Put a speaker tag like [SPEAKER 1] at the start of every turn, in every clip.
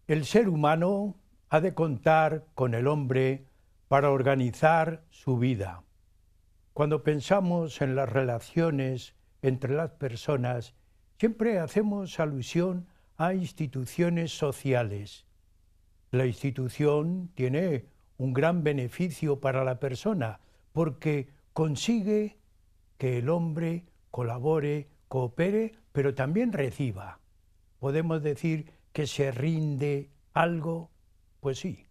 [SPEAKER 1] El ser humano ha de contar con el hombre para organizar su vida. Cuando pensamos en las relaciones entre las personas, siempre hacemos alusión a instituciones sociales. La institución tiene un gran beneficio para la persona porque consigue que el hombre colabore, coopere, pero también reciba. ¿Podemos decir que se rinde algo? Pues sí.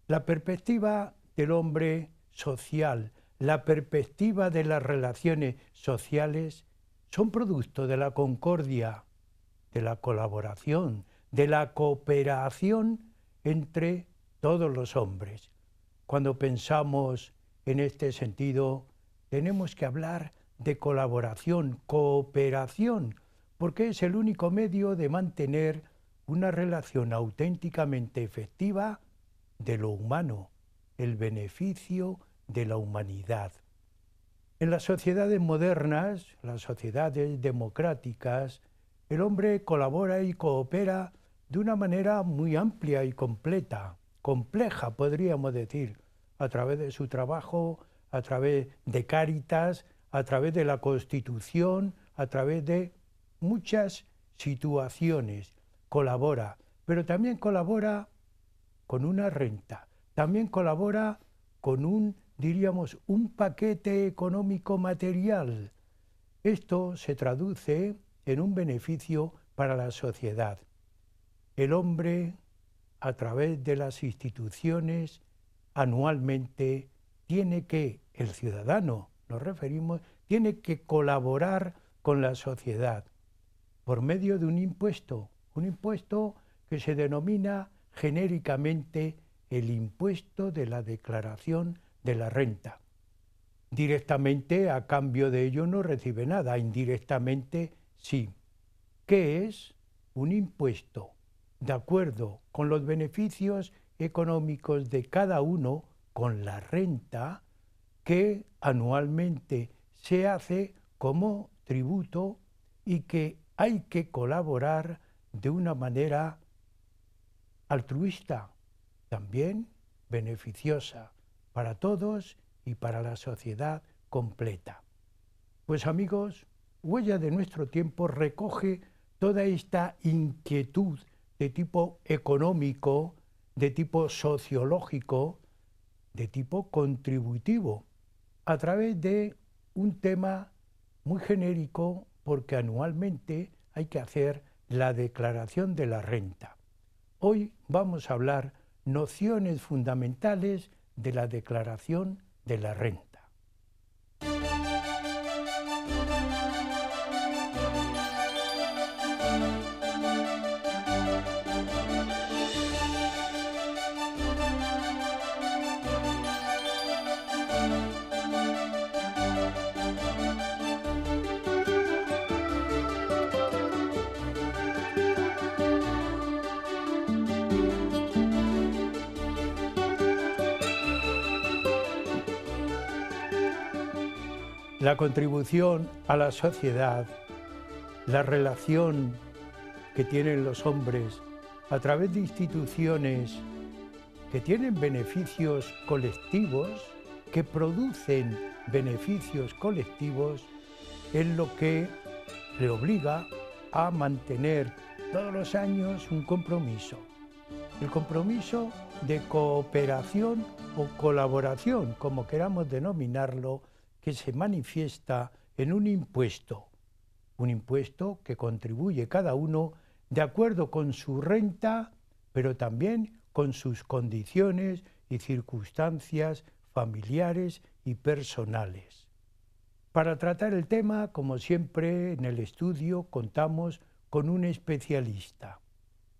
[SPEAKER 1] La perspectiva del hombre social, la perspectiva de las relaciones sociales son producto de la concordia, de la colaboración, de la cooperación entre todos los hombres. Cuando pensamos en este sentido, tenemos que hablar de colaboración, cooperación, porque es el único medio de mantener una relación auténticamente efectiva de lo humano, el beneficio de la humanidad. En las sociedades modernas, las sociedades democráticas, el hombre colabora y coopera de una manera muy amplia y completa, compleja podríamos decir, a través de su trabajo, a través de Cáritas, a través de la Constitución, a través de muchas situaciones. Colabora, pero también colabora con una renta, también colabora con un paquete económico material. Esto se traduce en un beneficio para la sociedad. El hombre, a través de las instituciones, anualmente el ciudadano, nos referimos, tiene que colaborar con la sociedad por medio de un impuesto que se denomina genéricamente el impuesto de la declaración de la renta. Directamente, a cambio de ello, no recibe nada, indirectamente sí. ¿Qué es? Un impuesto, de acuerdo con los beneficios económicos de cada uno, con la renta, que anualmente se hace como tributo y que hay que colaborar de una manera altruista, también beneficiosa para todos y para la sociedad completa. Pues amigos, Huella de nuestro tiempo recoge toda esta inquietud de tipo económico, de tipo sociológico, de tipo contributivo, a través de un tema muy genérico, porque anualmente hay que hacer la declaración de la renta. Hoy vamos a hablar nociones fundamentales de la declaración de la renta. La contribución a la sociedad, la relación que tienen los hombres a través de instituciones que tienen beneficios colectivos, que producen beneficios colectivos, es lo que le obliga a mantener todos los años un compromiso. El compromiso de cooperación o colaboración, como queramos denominarlo, que se manifiesta en un impuesto que contribuye cada uno de acuerdo con su renta, pero también con sus condiciones y circunstancias familiares y personales. Para tratar el tema, como siempre en el estudio, contamos con un especialista.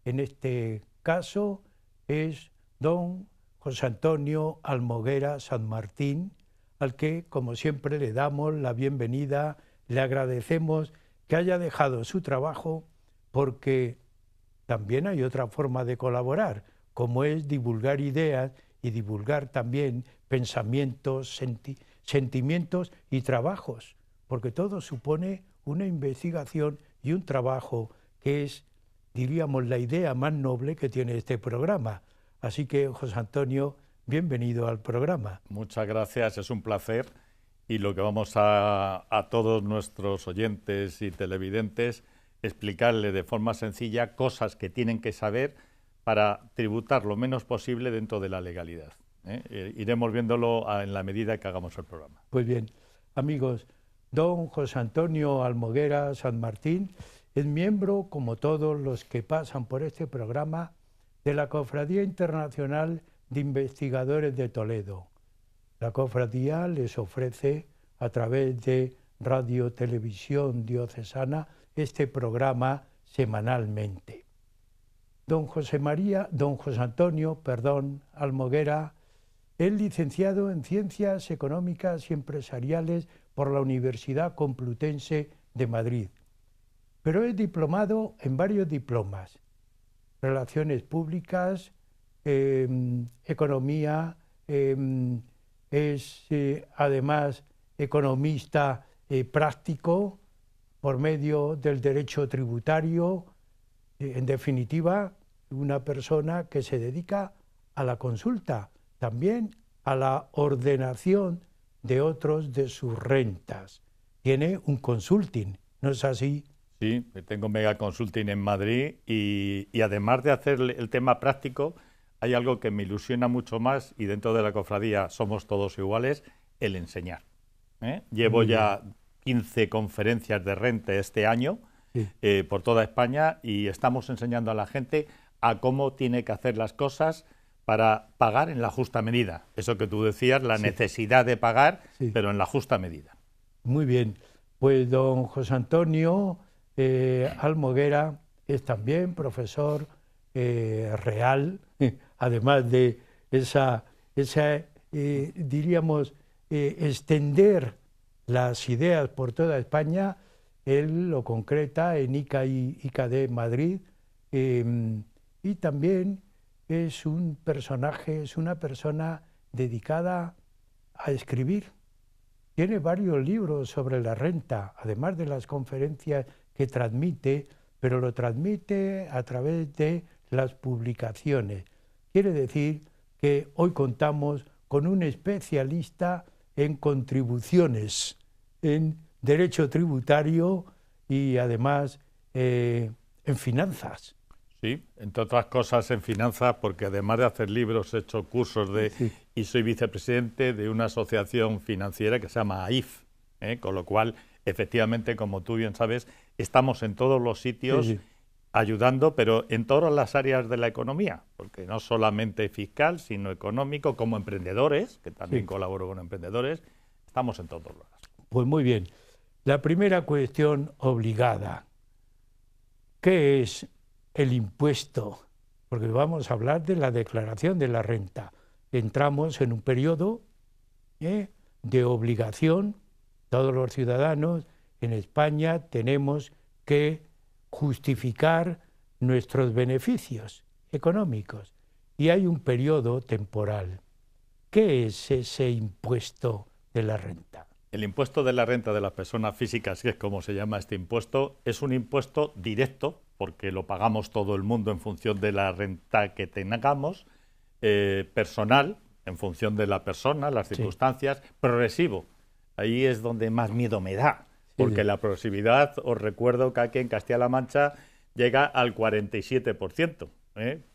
[SPEAKER 1] En este caso es don José Antonio Almoguera San Martín, al que, como siempre, le damos la bienvenida, le agradecemos que haya dejado su trabajo, porque también hay otra forma de colaborar, como es divulgar ideas y divulgar también pensamientos, sentimientos y trabajos, porque todo supone una investigación y un trabajo que es diríamos, la idea más noble que tiene este programa. Así que, José Antonio, bienvenido al programa.
[SPEAKER 2] Muchas gracias, es un placer. Y lo que vamos a todos nuestros oyentes y televidentes, explicarle de forma sencilla cosas que tienen que saber para tributar lo menos posible dentro de la legalidad. Iremos viéndolo en la medida que hagamos el programa.
[SPEAKER 1] Pues bien, amigos, don José Antonio Almoguera San Martín es miembro, como todos los que pasan por este programa, de la Cofradía Internacional de Investigadores de Toledo. La cofradía les ofrece, a través de Radio Televisión Diocesana, este programa semanalmente. Don José Antonio Almoguera es licenciado en Ciencias Económicas y Empresariales por la Universidad Complutense de Madrid, pero es diplomado en varios diplomas: Relaciones Públicas, Economía, es además economista práctico por medio del derecho tributario. En definitiva, una persona que se dedica a la consulta, también a la ordenación de otros de sus rentas. Tiene un consulting, ¿no es así?
[SPEAKER 2] Sí, tengo Mega Consulting en Madrid y además de hacer el tema práctico, hay algo que me ilusiona mucho más, y dentro de la cofradía somos todos iguales: el enseñar. Llevo ya 15 conferencias de renta este año, sí, por toda España, y estamos enseñando a la gente a cómo tiene que hacer las cosas para pagar en la justa medida. Eso que tú decías, la necesidad de pagar, pero en la justa medida.
[SPEAKER 1] Muy bien. Pues don José Antonio Almoguera es también profesor real, además de diríamos, extender las ideas por toda España. Él lo concreta en ICA y ICAD Madrid, y también es un personaje, es una persona dedicada a escribir. Tiene varios libros sobre la renta, además de las conferencias que transmite, pero lo transmite a través de las publicaciones. Quiere decir que hoy contamos con un especialista en contribuciones, en derecho tributario y además en finanzas.
[SPEAKER 2] Sí, entre otras cosas en finanzas, porque además de hacer libros he hecho cursos y soy vicepresidente de una asociación financiera que se llama AIF, con lo cual, efectivamente, como tú bien sabes, estamos en todos los sitios ayudando, pero en todas las áreas de la economía, porque no solamente fiscal, sino económico, como emprendedores, que también colaboro con emprendedores, estamos en todos lados.
[SPEAKER 1] Pues muy bien. La primera cuestión obligada: ¿qué es el impuesto? Porque vamos a hablar de la declaración de la renta. Entramos en un periodo de obligación. Todos los ciudadanos en España tenemos que justificar nuestros beneficios económicos, y hay un periodo temporal. ¿Qué es ese impuesto de la renta?
[SPEAKER 2] El impuesto de la renta de las personas físicas, que es como se llama este impuesto, es un impuesto directo, porque lo pagamos todo el mundo en función de la renta que tengamos, personal, en función de la persona, las circunstancias, progresivo. Ahí es donde más miedo me da, porque la progresividad, os recuerdo que aquí en Castilla-La Mancha llega al 47%.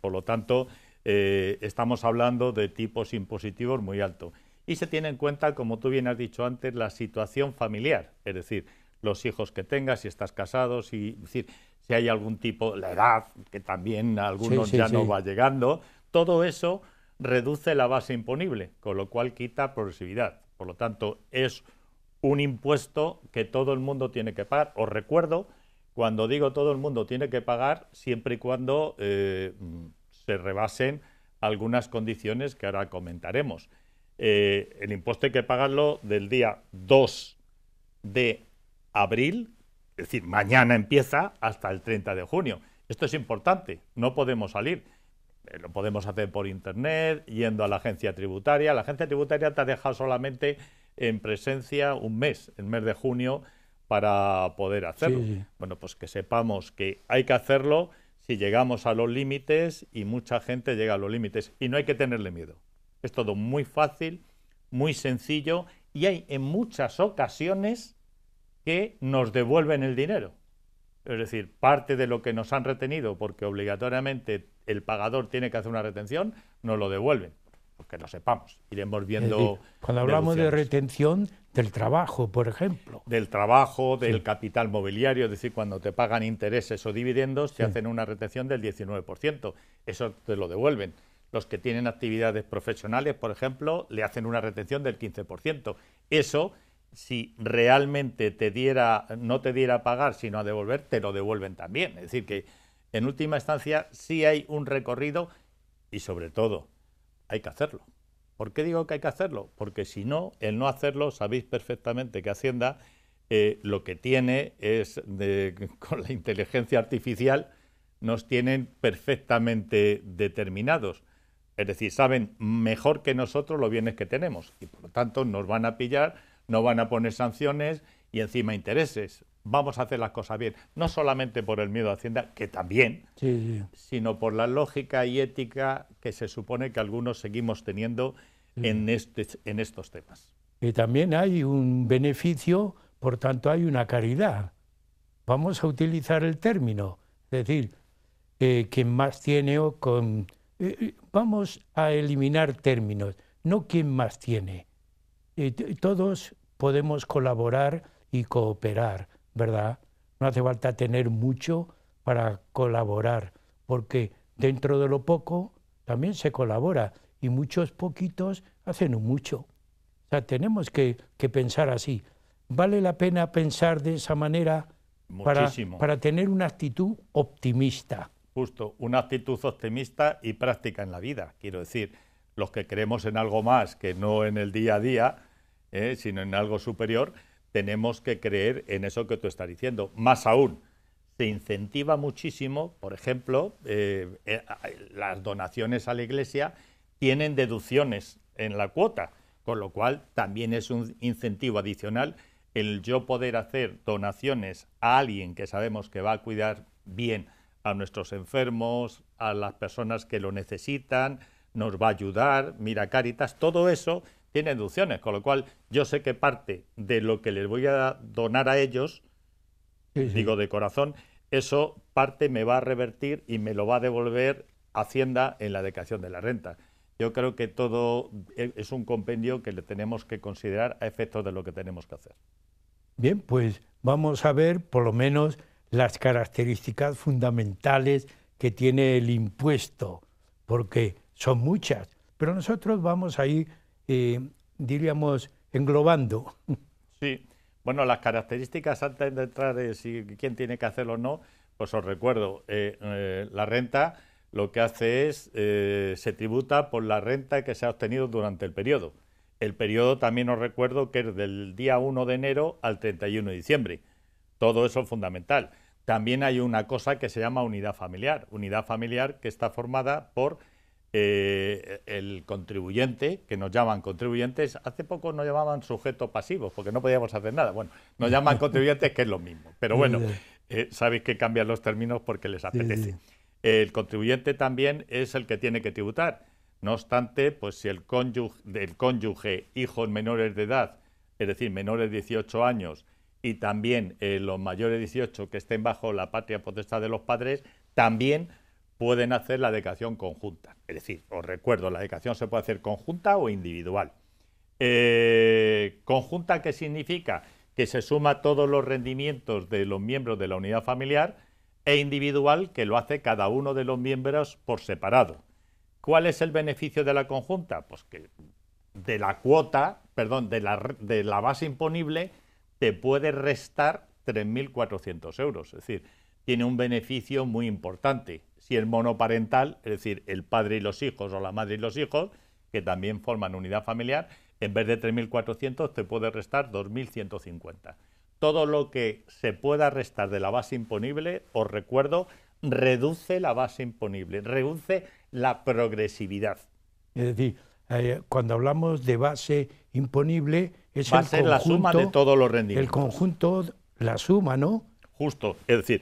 [SPEAKER 2] Por lo tanto, estamos hablando de tipos impositivos muy altos. Y se tiene en cuenta, como tú bien has dicho antes, la situación familiar, es decir, los hijos que tengas, si estás casado, es decir, si hay algún tipo, la edad, que también a algunos no va llegando, todo eso reduce la base imponible, con lo cual quita progresividad. Por lo tanto, es un impuesto que todo el mundo tiene que pagar. Os recuerdo, cuando digo todo el mundo tiene que pagar, siempre y cuando se rebasen algunas condiciones que ahora comentaremos. El impuesto hay que pagarlo del día 2 de abril, es decir, mañana empieza, hasta el 30 de junio. Esto es importante, no podemos salir. Lo podemos hacer por internet, yendo a la agencia tributaria. La agencia tributaria te ha dejado solamente en presencia un mes, el mes de junio, para poder hacerlo. Bueno, pues que sepamos que hay que hacerlo si llegamos a los límites, y mucha gente llega a los límites. Y no hay que tenerle miedo. Es todo muy fácil, muy sencillo, y hay en muchas ocasiones que nos devuelven el dinero. Es decir, parte de lo que nos han retenido, porque obligatoriamente el pagador tiene que hacer una retención, nos lo devuelven. Porque lo sepamos, iremos viendo.
[SPEAKER 1] Cuando hablamos de retención del trabajo, por ejemplo.
[SPEAKER 2] Del trabajo, del capital mobiliario, es decir, cuando te pagan intereses o dividendos, te hacen una retención del 19%. Eso te lo devuelven. Los que tienen actividades profesionales, por ejemplo, le hacen una retención del 15%. Eso, si realmente no te diera a pagar, sino a devolver, te lo devuelven también. Es decir, que en última instancia sí hay un recorrido y, sobre todo, hay que hacerlo. ¿Por qué digo que hay que hacerlo? Porque si no, el no hacerlo, sabéis perfectamente que Hacienda lo que tiene es, con la inteligencia artificial, nos tienen perfectamente determinados. Es decir, saben mejor que nosotros los bienes que tenemos y, por lo tanto, nos van a pillar, nos van a poner sanciones y encima intereses. Vamos a hacer las cosas bien, no solamente por el miedo a Hacienda, que también, sino por la lógica y ética que se supone que algunos seguimos teniendo en estos temas.
[SPEAKER 1] Y también hay un beneficio, por tanto hay una caridad. Vamos a utilizar el término, es decir, quien más tiene o con... vamos a eliminar términos, no quien más tiene. Todos podemos colaborar y cooperar, ¿verdad? No hace falta tener mucho para colaborar, porque dentro de lo poco también se colabora y muchos poquitos hacen un mucho. O sea, tenemos que pensar así. Vale la pena pensar de esa manera para tener una actitud optimista.
[SPEAKER 2] Justo, una actitud optimista y práctica en la vida. Quiero decir, los que creemos en algo más que no en el día a día, sino en algo superior, tenemos que creer en eso que tú estás diciendo. Más aún, se incentiva muchísimo, por ejemplo, las donaciones a la Iglesia tienen deducciones en la cuota, con lo cual también es un incentivo adicional el yo poder hacer donaciones a alguien que sabemos que va a cuidar bien a nuestros enfermos, a las personas que lo necesitan, nos va a ayudar, mira Cáritas, todo eso tiene deducciones, con lo cual yo sé que parte de lo que les voy a donar a ellos, digo de corazón, eso parte me va a revertir y me lo va a devolver Hacienda en la declaración de la renta. Yo creo que todo es un compendio que le tenemos que considerar a efectos de lo que tenemos que hacer.
[SPEAKER 1] Bien, pues vamos a ver por lo menos las características fundamentales que tiene el impuesto, porque son muchas, pero nosotros vamos a ir, diríamos, englobando.
[SPEAKER 2] Sí, bueno, las características antes de entrar en si quién tiene que hacerlo o no, pues os recuerdo, la renta lo que hace es, se tributa por la renta que se ha obtenido durante el periodo. El periodo también os recuerdo que es del día 1 de enero al 31 de diciembre. Todo eso es fundamental. También hay una cosa que se llama unidad familiar que está formada por el contribuyente, que nos llaman contribuyentes. Hace poco nos llamaban sujetos pasivos, porque no podíamos hacer nada. Bueno, nos llaman contribuyentes, que es lo mismo. Pero bueno, sabéis que cambian los términos porque les apetece. El contribuyente también es el que tiene que tributar. No obstante, pues si el cónyuge, hijos menores de edad, es decir, menores de 18 años, y también los mayores de 18 que estén bajo la patria potestad de los padres, también pueden hacer la declaración conjunta. Es decir, os recuerdo, la declaración se puede hacer conjunta o individual. ¿Conjunta qué significa? Que se suma todos los rendimientos de los miembros de la unidad familiar, e individual, que lo hace cada uno de los miembros por separado. ¿Cuál es el beneficio de la conjunta? Pues que de la cuota, perdón, de la base imponible te puede restar 3.400 euros. Es decir, tiene un beneficio muy importante. Si es monoparental, es decir, el padre y los hijos o la madre y los hijos, que también forman unidad familiar, en vez de 3.400 te puede restar 2.150. Todo lo que se pueda restar de la base imponible, os recuerdo, reduce la base imponible, reduce la progresividad.
[SPEAKER 1] Es decir, cuando hablamos de base imponible, es
[SPEAKER 2] va a ser la suma de todos los rendimientos.
[SPEAKER 1] El conjunto, la suma, ¿no?
[SPEAKER 2] Justo, es decir,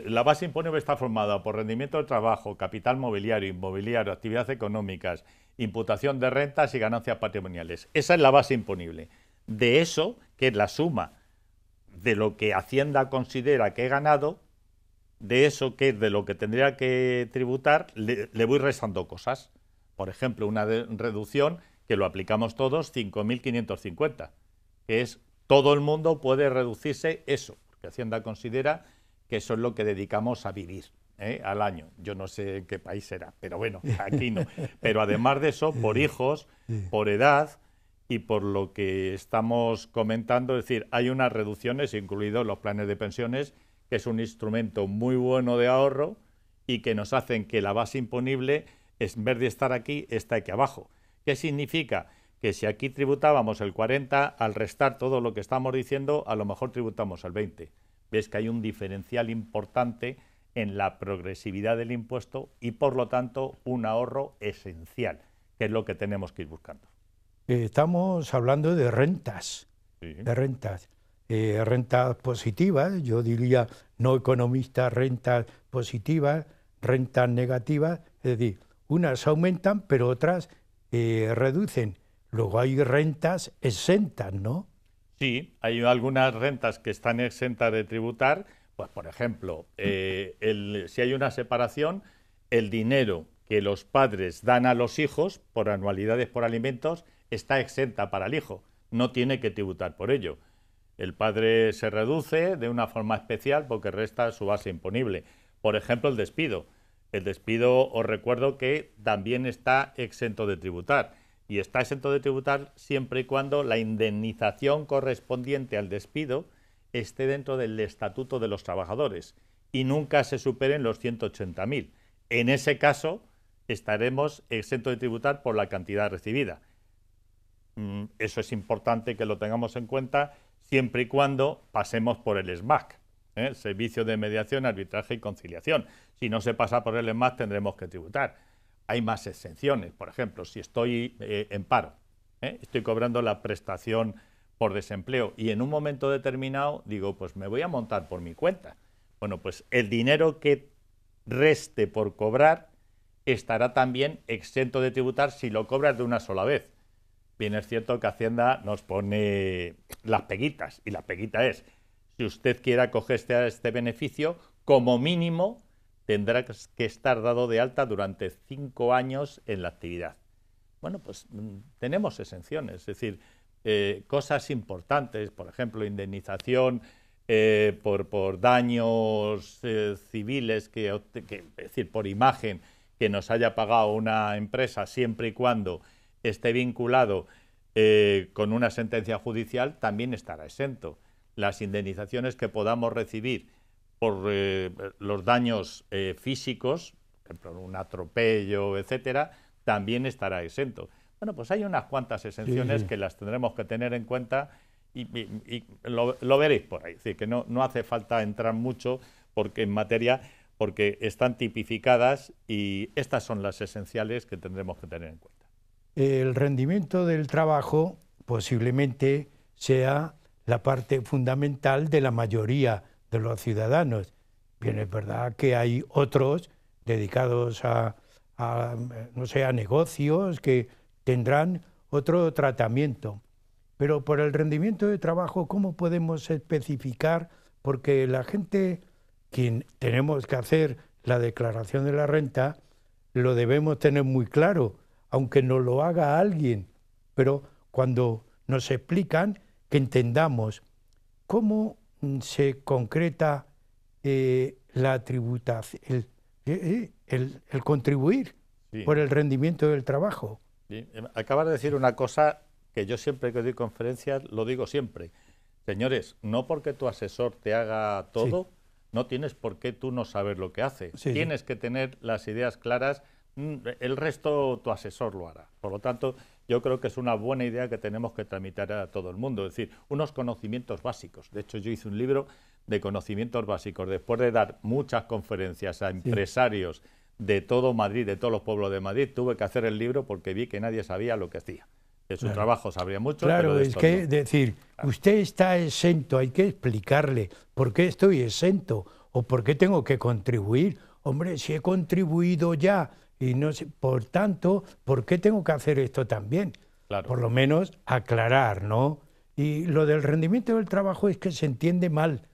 [SPEAKER 2] La base imponible está formada por rendimiento del trabajo, capital mobiliario, inmobiliario, actividades económicas, imputación de rentas y ganancias patrimoniales. Esa es la base imponible. De eso, que es la suma de lo que Hacienda considera que he ganado, de eso que es de lo que tendría que tributar, le voy restando cosas. Por ejemplo, una reducción que lo aplicamos todos, 5.550, que es todo el mundo puede reducirse eso, porque Hacienda considera que eso es lo que dedicamos a vivir al año. Yo no sé en qué país será, pero bueno, aquí no. Pero además de eso, por hijos, por edad y por lo que estamos comentando, es decir, hay unas reducciones, incluidos los planes de pensiones, que es un instrumento muy bueno de ahorro y que nos hacen que la base imponible, en vez de estar aquí, está aquí abajo. ¿Qué significa? Que si aquí tributábamos el 40, al restar todo lo que estamos diciendo, a lo mejor tributamos el 20. Ves que hay un diferencial importante en la progresividad del impuesto y, por lo tanto, un ahorro esencial, que es lo que tenemos que ir buscando.
[SPEAKER 1] Estamos hablando de rentas,
[SPEAKER 2] Sí.
[SPEAKER 1] de rentas. Rentas positivas, yo diría no economista, rentas positivas, rentas negativas, es decir, unas aumentan pero otras reducen. Luego hay rentas exentas, ¿no?
[SPEAKER 2] Sí, hay algunas rentas que están exentas de tributar, pues por ejemplo, si hay una separación, el dinero que los padres dan a los hijos por anualidades por alimentos está exenta para el hijo, no tiene que tributar por ello. El padre se reduce de una forma especial porque resta su base imponible. Por ejemplo, el despido. El despido, os recuerdo que también está exento de tributar. Y está exento de tributar siempre y cuando la indemnización correspondiente al despido esté dentro del Estatuto de los Trabajadores y nunca se superen los 180.000. En ese caso, estaremos exentos de tributar por la cantidad recibida. Eso es importante que lo tengamos en cuenta siempre y cuando pasemos por el SMAC, Servicio de Mediación, Arbitraje y Conciliación. Si no se pasa por el SMAC, tendremos que tributar. Hay más exenciones. Por ejemplo, si estoy en paro, estoy cobrando la prestación por desempleo y en un momento determinado digo, pues me voy a montar por mi cuenta. Bueno, pues el dinero que reste por cobrar estará también exento de tributar si lo cobras de una sola vez. Bien, es cierto que Hacienda nos pone las peguitas, y la peguita es, si usted quiere acogerse a este beneficio, como mínimo tendrá que estar dado de alta durante 5 años en la actividad. Bueno, pues tenemos exenciones, es decir, cosas importantes, por ejemplo, indemnización por daños civiles, es decir, por imagen que nos haya pagado una empresa siempre y cuando esté vinculado con una sentencia judicial, también estará exento. Las indemnizaciones que podamos recibir por los daños físicos, por ejemplo, un atropello, etcétera, también estará exento. Bueno, pues hay unas cuantas exenciones que las tendremos que tener en cuenta y lo veréis por ahí. Es decir, que no hace falta entrar mucho en materia, porque están tipificadas y estas son las esenciales que tendremos que tener en cuenta.
[SPEAKER 1] El rendimiento del trabajo posiblemente sea la parte fundamental de la mayoría de los ciudadanos. Bien, es verdad que hay otros dedicados no sé, a negocios que tendrán otro tratamiento. Pero por el rendimiento de trabajo, ¿cómo podemos especificar? Porque la gente, quien tenemos que hacer la declaración de la renta, lo debemos tener muy claro, aunque nos lo haga alguien. Pero cuando nos explican, que entendamos cómo se concreta la tributación, el contribuir por el rendimiento del trabajo.
[SPEAKER 2] Sí. Acabas de decir una cosa que yo siempre que doy conferencias lo digo siempre. Señores, no porque tu asesor te haga todo, no tienes por qué tú no saber lo que hace. Tienes que tener las ideas claras, el resto tu asesor lo hará. Por lo tanto, yo creo que es una buena idea que tenemos que tramitar a todo el mundo, es decir, unos conocimientos básicos. De hecho, yo hice un libro de conocimientos básicos. Después de dar muchas conferencias a empresarios de todo Madrid, de todos los pueblos de Madrid, tuve que hacer el libro porque vi que nadie sabía lo que hacía. De su trabajo sabría mucho.
[SPEAKER 1] Claro,
[SPEAKER 2] pero
[SPEAKER 1] es que decir, usted está exento, hay que explicarle por qué estoy exento ¿O por qué tengo que contribuir? Hombre, si he contribuido ya y no sé, por tanto, ¿por qué tengo que hacer esto también?
[SPEAKER 2] Claro.
[SPEAKER 1] Por lo menos aclarar, ¿no? Y lo del rendimiento del trabajo es que se entiende mal,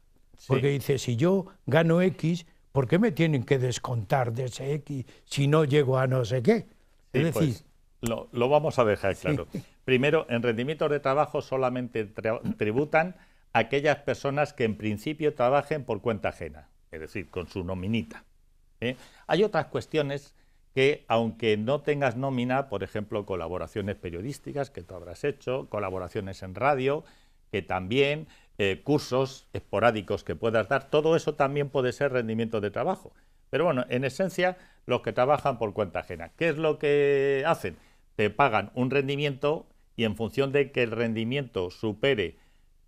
[SPEAKER 1] porque
[SPEAKER 2] Sí.
[SPEAKER 1] dice, si yo gano X, ¿por qué me tienen que descontar de ese X si no llego a no sé qué? Es
[SPEAKER 2] Sí,
[SPEAKER 1] decir,
[SPEAKER 2] pues lo vamos a dejar
[SPEAKER 1] sí,
[SPEAKER 2] claro. Primero, en rendimientos de trabajo solamente tributan aquellas personas que en principio trabajen por cuenta ajena, es decir, con su nominita. ¿Eh? Hay otras cuestiones que, aunque no tengas nómina, por ejemplo, colaboraciones periodísticas que tú habrás hecho, colaboraciones en radio, que también, cursos esporádicos que puedas dar, todo eso también puede ser rendimiento de trabajo. Pero bueno, en esencia, los que trabajan por cuenta ajena, ¿qué es lo que hacen? Te pagan un rendimiento y en función de que el rendimiento supere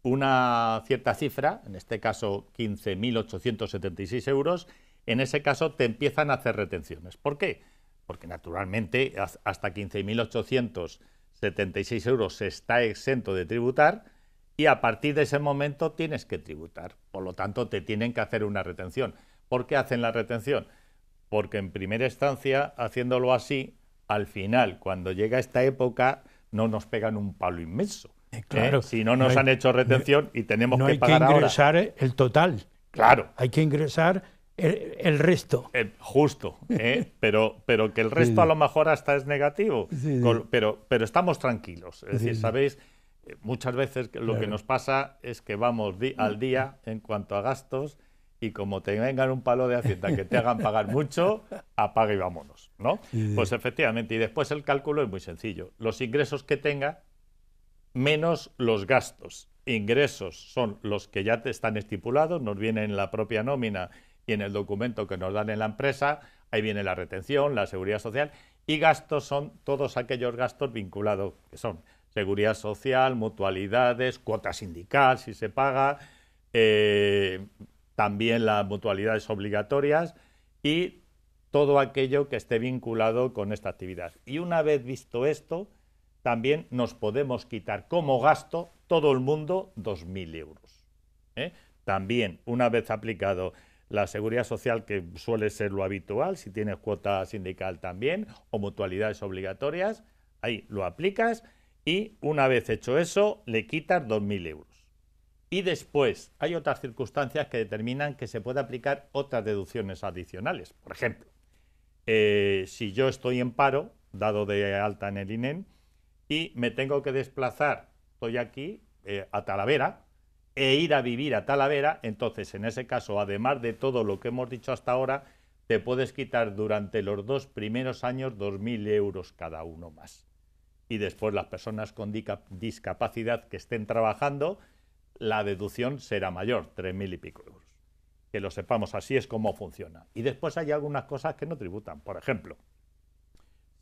[SPEAKER 2] una cierta cifra, en este caso 15.876 euros, en ese caso te empiezan a hacer retenciones. ¿Por qué? Porque naturalmente hasta 15.876 euros se está exento de tributar y a partir de ese momento tienes que tributar. Por lo tanto, te tienen que hacer una retención. ¿Por qué hacen la retención? Porque en primera instancia, haciéndolo así, al final, cuando llega esta época, no nos pegan un palo inmenso.
[SPEAKER 1] claro,
[SPEAKER 2] Si no
[SPEAKER 1] no
[SPEAKER 2] nos
[SPEAKER 1] hay,
[SPEAKER 2] han hecho
[SPEAKER 1] no,
[SPEAKER 2] retención y tenemos
[SPEAKER 1] no
[SPEAKER 2] que
[SPEAKER 1] hay que
[SPEAKER 2] pagar ahora.
[SPEAKER 1] ingresar el total,
[SPEAKER 2] Claro,
[SPEAKER 1] hay que ingresar el resto.
[SPEAKER 2] justo, pero que el
[SPEAKER 1] Sí,
[SPEAKER 2] resto a
[SPEAKER 1] sí,
[SPEAKER 2] lo mejor hasta es negativo,
[SPEAKER 1] sí, sí,
[SPEAKER 2] pero estamos tranquilos. Es decir,
[SPEAKER 1] sí, sí,
[SPEAKER 2] sabéis, muchas veces lo que
[SPEAKER 1] claro.
[SPEAKER 2] nos pasa es que vamos al día en cuanto a gastos y como te vengan un palo de Hacienda que te hagan pagar mucho, apaga y vámonos, ¿no?
[SPEAKER 1] Sí,
[SPEAKER 2] Pues
[SPEAKER 1] sí.
[SPEAKER 2] efectivamente, y después el cálculo es muy sencillo. Los ingresos que tenga menos los gastos. Ingresos son los que ya te están estipulados, nos vienen en la propia nómina y en el documento que nos dan en la empresa, ahí viene la retención, la seguridad social, y gastos son todos aquellos gastos vinculados, que son seguridad social, mutualidades, cuota sindical, si se paga, eh, también las mutualidades obligatorias y todo aquello que esté vinculado con esta actividad. Y una vez visto esto, también nos podemos quitar como gasto todo el mundo 2.000 euros. ¿Eh? También, una vez aplicado la seguridad social, que suele ser lo habitual, si tienes cuota sindical también, o mutualidades obligatorias, ahí lo aplicas y una vez hecho eso, le quitas 2.000 euros. Y después hay otras circunstancias que determinan que se puede aplicar otras deducciones adicionales. Por ejemplo, si yo estoy en paro, dado de alta en el INEM, y me tengo que desplazar, estoy aquí, a Talavera, e ir a vivir a Talavera, entonces en ese caso, además de todo lo que hemos dicho hasta ahora, te puedes quitar durante los 2 primeros años 2.000 euros cada uno más. Y después las personas con discapacidad que estén trabajando, la deducción será mayor, 3.000 y pico euros. Que lo sepamos, así es como funciona. Y después hay algunas cosas que no tributan. Por ejemplo,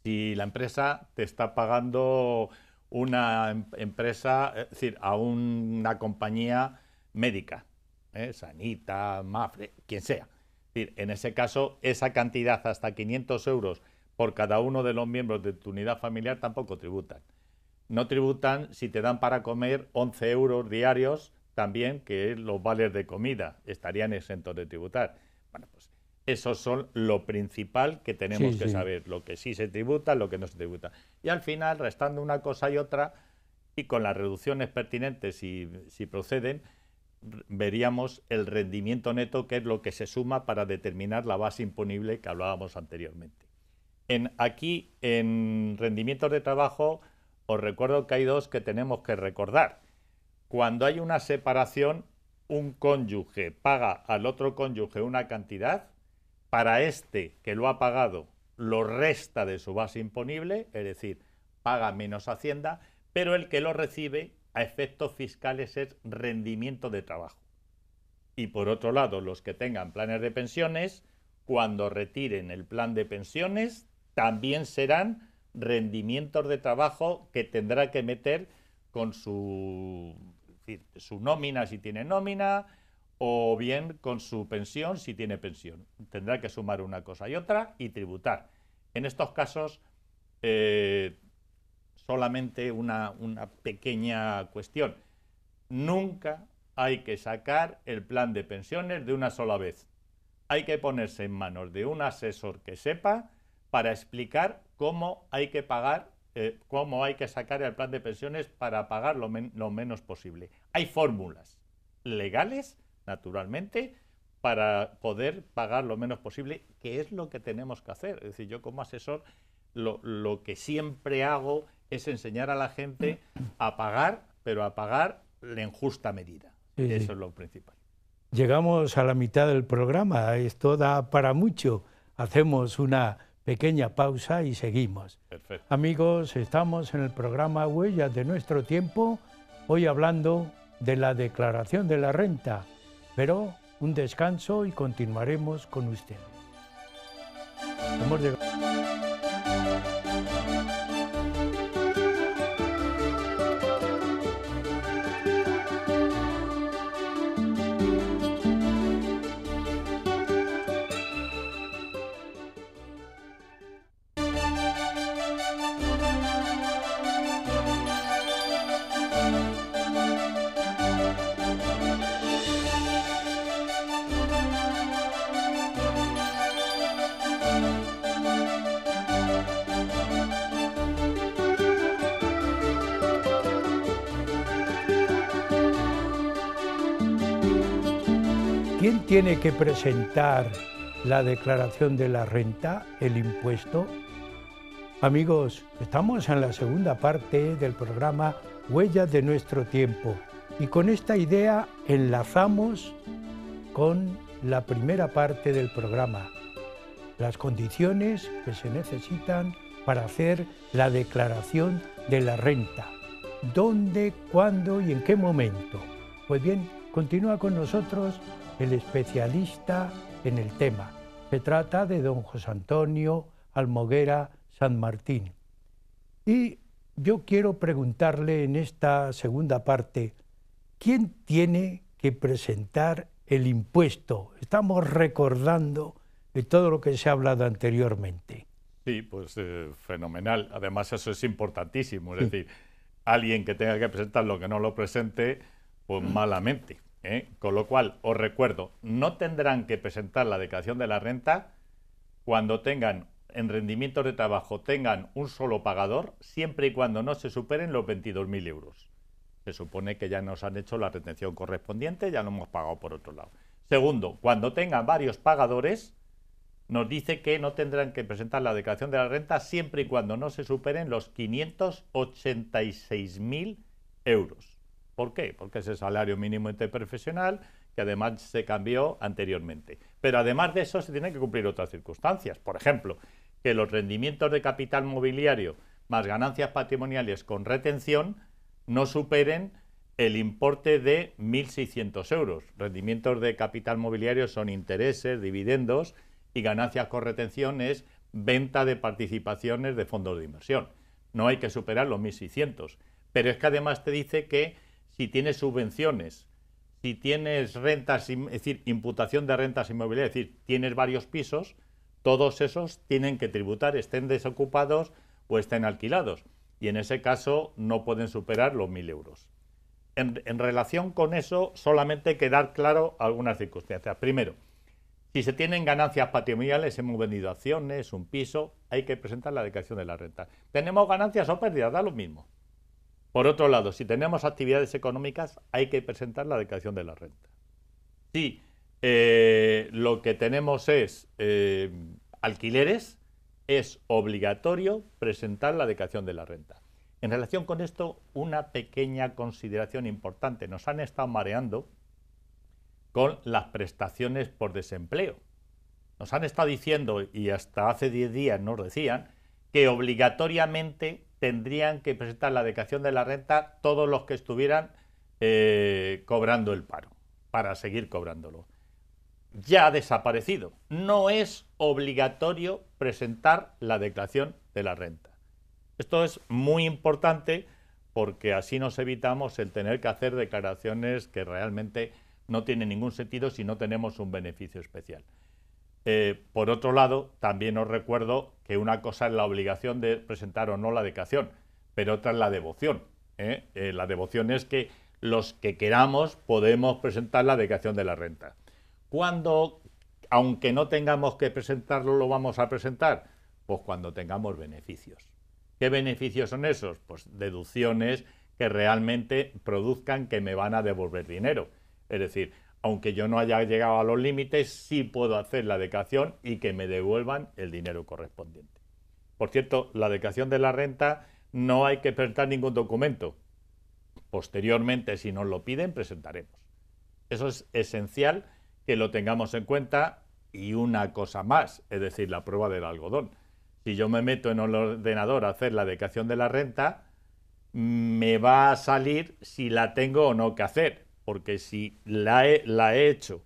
[SPEAKER 2] si la empresa te está pagando una empresa, es decir, a una compañía médica, Sanita, Mafre, quien sea. Es decir, en ese caso, esa cantidad hasta 500 euros por cada uno de los miembros de tu unidad familiar tampoco tributan. No tributan si te dan para comer 11 euros diarios también, que los vales de comida estarían exentos de tributar. Bueno, pues esos son lo principal que tenemos
[SPEAKER 1] Sí,
[SPEAKER 2] que
[SPEAKER 1] sí.
[SPEAKER 2] saber, lo que sí se tributa, lo que no se tributa. Y al final, restando una cosa y otra, y con las reducciones pertinentes si proceden, veríamos el rendimiento neto, que es lo que se suma para determinar la base imponible que hablábamos anteriormente. Aquí, en rendimientos de trabajo, os recuerdo que hay dos que tenemos que recordar. Cuando hay una separación, un cónyuge paga al otro cónyuge una cantidad, para este que lo ha pagado lo resta de su base imponible, es decir, paga menos Hacienda, pero el que lo recibe a efectos fiscales es rendimiento de trabajo. Y por otro lado, los que tengan planes de pensiones, cuando retiren el plan de pensiones, también serán rendimientos de trabajo que tendrá que meter con su nómina si tiene nómina, o bien con su pensión si tiene pensión. Tendrá que sumar una cosa y otra y tributar. En estos casos, solamente una pequeña cuestión. Nunca hay que sacar el plan de pensiones de una sola vez. hay que ponerse en manos de un asesor que sepa para explicar cómo hay que pagar, cómo hay que sacar el plan de pensiones para pagar lo menos posible. Hay fórmulas legales, naturalmente, para poder pagar lo menos posible, que es lo que tenemos que hacer. Es decir, yo como asesor lo que siempre hago es enseñar a la gente a pagar, pero a pagar en justa medida.
[SPEAKER 1] Sí,
[SPEAKER 2] Eso
[SPEAKER 1] sí.
[SPEAKER 2] es lo principal.
[SPEAKER 1] Llegamos a la mitad del programa, esto da para mucho. Hacemos una pequeña pausa y seguimos.
[SPEAKER 2] Perfecto.
[SPEAKER 1] Amigos, estamos en el programa Huellas de nuestro tiempo, hoy hablando de la declaración de la renta, pero un descanso y continuaremos con ustedes. Hemos llegado. ¿Quién tiene que presentar la declaración de la renta, el impuesto? Amigos, estamos en la segunda parte del programa Huellas de nuestro tiempo y con esta idea enlazamos con la primera parte del programa, las condiciones que se necesitan para hacer la declaración de la renta. ¿Dónde, cuándo y en qué momento? Pues bien, continúa con nosotros el especialista en el tema. Se trata de don José Antonio Almoguera San Martín. Y yo quiero preguntarle en esta segunda parte, ¿quién tiene que presentar el impuesto? Estamos recordando de todo lo que se ha hablado anteriormente.
[SPEAKER 2] Sí, pues fenomenal. Además, eso es importantísimo. Es decir, alguien que tenga que presentar lo que no lo presente, pues malamente. Con lo cual, os recuerdo, no tendrán que presentar la declaración de la renta cuando tengan, en rendimientos de trabajo, tengan un solo pagador, siempre y cuando no se superen los 22.000 euros. Se supone que ya nos han hecho la retención correspondiente, ya lo hemos pagado por otro lado. Segundo, cuando tengan varios pagadores, nos dice que no tendrán que presentar la declaración de la renta siempre y cuando no se superen los 586.000 euros. ¿Por qué? Porque es el salario mínimo interprofesional que además se cambió anteriormente. Pero además de eso se tienen que cumplir otras circunstancias. Por ejemplo, que los rendimientos de capital mobiliario más ganancias patrimoniales con retención no superen el importe de 1.600 euros. Rendimientos de capital mobiliario son intereses, dividendos, y ganancias con retención es venta de participaciones de fondos de inversión. No hay que superar los 1.600. Pero es que además te dice que si tienes subvenciones, si tienes rentas, es decir, imputación de rentas inmobiliarias, es decir, tienes varios pisos, todos esos tienen que tributar, estén desocupados o estén alquilados. Y en ese caso no pueden superar los 1.000 euros. En relación con eso, solamente hay que dar claro algunas circunstancias. Primero, si se tienen ganancias patrimoniales, hemos vendido acciones, un piso, hay que presentar la declaración de la renta. ¿Tenemos ganancias o pérdidas? Da lo mismo. Por otro lado, si tenemos actividades económicas, hay que presentar la declaración de la renta. Si lo que tenemos es alquileres, es obligatorio presentar la declaración de la renta. En relación con esto, una pequeña consideración importante. Nos han estado mareando con las prestaciones por desempleo. Nos han estado diciendo, y hasta hace 10 días nos decían, que obligatoriamente tendrían que presentar la declaración de la renta todos los que estuvieran cobrando el paro, para seguir cobrándolo. Ya ha desaparecido. No es obligatorio presentar la declaración de la renta. Esto es muy importante porque así nos evitamos el tener que hacer declaraciones que realmente no tienen ningún sentido si no tenemos un beneficio especial. Por otro lado, también os recuerdo que una cosa es la obligación de presentar o no la declaración, pero otra es la devoción. La devoción es que los que queramos podemos presentar la declaración de la renta. aunque no tengamos que presentarlo, lo vamos a presentar? Pues cuando tengamos beneficios. ¿Qué beneficios son esos? Pues deducciones que realmente produzcan que me van a devolver dinero. Es decir, aunque yo no haya llegado a los límites, sí puedo hacer la declaración y que me devuelvan el dinero correspondiente. Por cierto, la declaración de la renta no hay que presentar ningún documento. Posteriormente, si nos lo piden, presentaremos. Eso es esencial que lo tengamos en cuenta. Y una cosa más, es decir, la prueba del algodón. Si yo me meto en el ordenador a hacer la declaración de la renta, me va a salir si la tengo o no que hacer. Porque si la he hecho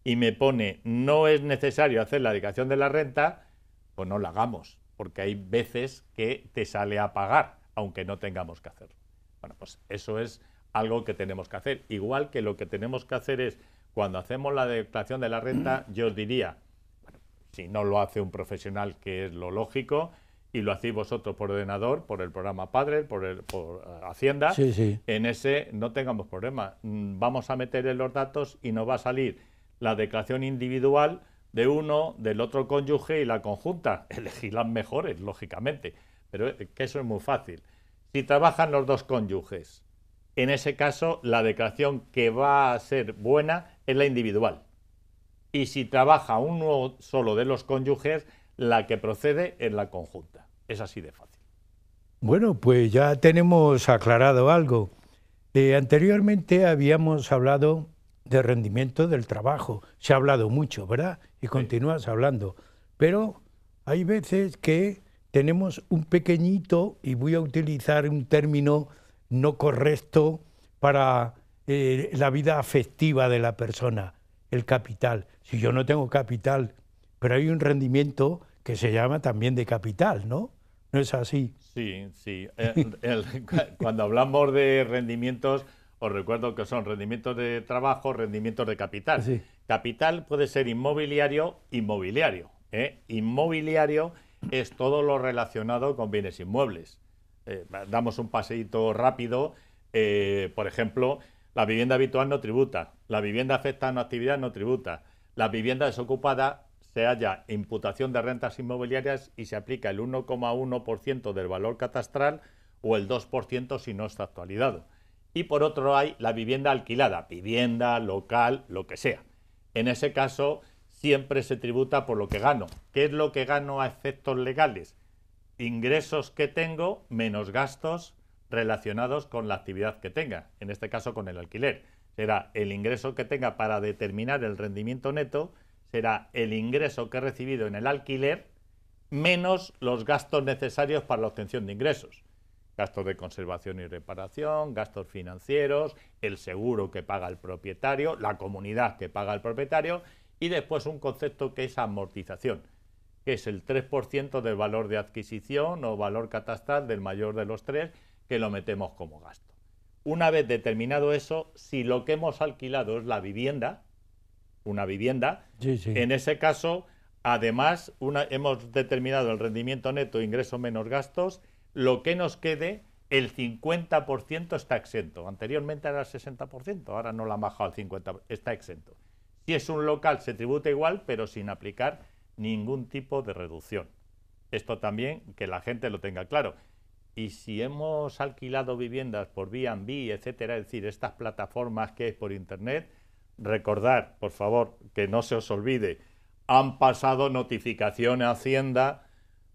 [SPEAKER 2] y me pone no es necesario hacer la declaración de la renta, pues no la hagamos. Porque hay veces que te sale a pagar, aunque no tengamos que hacerlo. Bueno, pues eso es algo que tenemos que hacer. Igual que lo que tenemos que hacer es, cuando hacemos la declaración de la renta, yo os diría, bueno, si no lo hace un profesional, que es lo lógico, y lo hacéis vosotros por ordenador, por el programa Padre, por Hacienda,
[SPEAKER 1] Sí, sí.
[SPEAKER 2] en ese no tengamos problema. Vamos a meter en los datos y nos va a salir la declaración individual de uno, del otro cónyuge y la conjunta. Elegir las mejores, lógicamente, pero que eso es muy fácil. Si trabajan los dos cónyuges, en ese caso la declaración que va a ser buena es la individual. Y si trabaja uno solo de los cónyuges, la que procede es la conjunta. Es así de fácil.
[SPEAKER 1] Bueno, pues ya tenemos aclarado algo. Anteriormente habíamos hablado de rendimiento del trabajo. Se ha hablado mucho, ¿verdad? Y continúas hablando. Pero hay veces que tenemos un pequeñito, y voy a utilizar un término no correcto para la vida afectiva de la persona, el capital. Si yo no tengo capital, pero hay un rendimiento que se llama también de capital, ¿no? ¿No es así?
[SPEAKER 2] Sí, sí. Cuando hablamos de rendimientos, os recuerdo que son rendimientos de trabajo, rendimientos de capital.
[SPEAKER 1] Sí.
[SPEAKER 2] Capital puede ser inmobiliario. Inmobiliario es todo lo relacionado con bienes inmuebles. Damos un paseíto rápido. Por ejemplo, la vivienda habitual no tributa, la vivienda afectada a una actividad no tributa, la vivienda desocupada se halla imputación de rentas inmobiliarias y se aplica el 1,1% del valor catastral o el 2% si no está actualizado. Y por otro hay la vivienda alquilada, vivienda, local, lo que sea. En ese caso siempre se tributa por lo que gano. ¿Qué es lo que gano a efectos legales? Ingresos que tengo menos gastos relacionados con la actividad que tenga, en este caso con el alquiler. Será el ingreso que tenga para determinar el rendimiento neto, será el ingreso que he recibido en el alquiler menos los gastos necesarios para la obtención de ingresos. Gastos de conservación y reparación, gastos financieros, el seguro que paga el propietario, la comunidad que paga el propietario y después un concepto que es amortización, que es el 3% del valor de adquisición o valor catastral del mayor de los tres, que lo metemos como gasto. Una vez determinado eso, si lo que hemos alquilado es la vivienda, una vivienda,
[SPEAKER 1] Sí, sí.
[SPEAKER 2] en ese caso, además, hemos determinado el rendimiento neto, ingreso menos gastos, lo que nos quede, el 50% está exento. Anteriormente era el 60%, ahora no lo han bajado al 50%, está exento. Si es un local, se tributa igual, pero sin aplicar ningún tipo de reducción. Esto también, que la gente lo tenga claro. Y si hemos alquilado viviendas por B&B, etcétera, es decir, estas plataformas que hay por Internet, recordad, por favor, que no se os olvide, han pasado notificación a Hacienda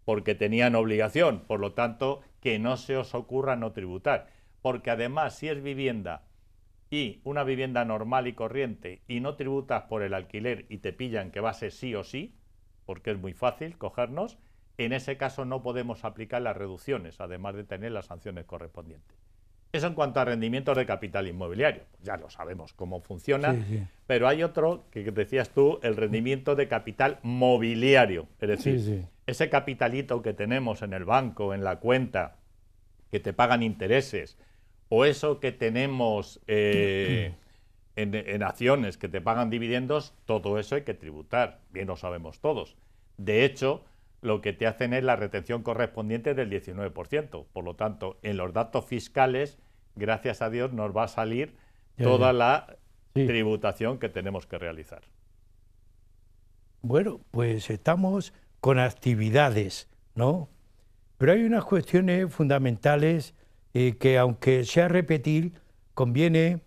[SPEAKER 2] porque tenían obligación, por lo tanto, que no se os ocurra no tributar. Porque además, si es vivienda y una vivienda normal y corriente y no tributas por el alquiler y te pillan que va a ser sí o sí, porque es muy fácil cogernos, en ese caso no podemos aplicar las reducciones, además de tener las sanciones correspondientes. Eso en cuanto a rendimientos de capital inmobiliario. Pues ya lo sabemos cómo funciona,
[SPEAKER 1] Sí, sí.
[SPEAKER 2] pero hay otro que decías tú, el rendimiento de capital mobiliario. Es decir,
[SPEAKER 1] Sí, sí.
[SPEAKER 2] ese capitalito que tenemos en el banco, en la cuenta, que te pagan intereses, o eso que tenemos en acciones que te pagan dividendos, todo eso hay que tributar. Bien lo sabemos todos. De hecho, lo que te hacen es la retención correspondiente del 19%. Por lo tanto, en los datos fiscales, gracias a Dios, nos va a salir toda la tributación que tenemos que realizar.
[SPEAKER 1] Bueno, pues estamos con actividades, ¿no? Pero hay unas cuestiones fundamentales que, aunque sea repetir, conviene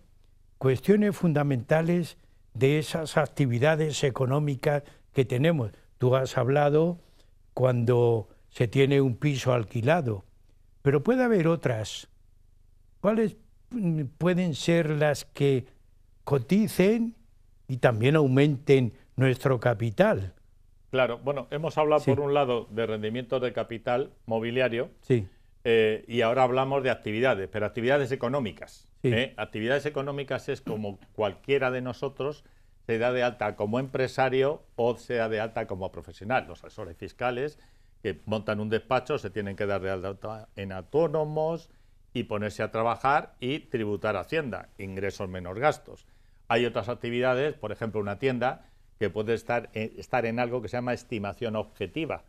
[SPEAKER 1] cuestiones fundamentales de esas actividades económicas que tenemos. Tú has hablado cuando se tiene un piso alquilado, pero puede haber otras. ¿Cuáles pueden ser las que coticen y también aumenten nuestro capital?
[SPEAKER 2] Claro, bueno, hemos hablado
[SPEAKER 1] Sí,
[SPEAKER 2] por un lado de rendimientos de capital mobiliario
[SPEAKER 1] sí,
[SPEAKER 2] y ahora hablamos de actividades, pero actividades económicas.
[SPEAKER 1] sí.
[SPEAKER 2] Actividades económicas es como cualquiera de nosotros se da de alta como empresario o sea de alta como profesional. Los asesores fiscales que montan un despacho se tienen que dar de alta en autónomos y ponerse a trabajar y tributar a Hacienda, ingresos menos gastos. Hay otras actividades, por ejemplo, una tienda que puede estar en algo que se llama estimación objetiva,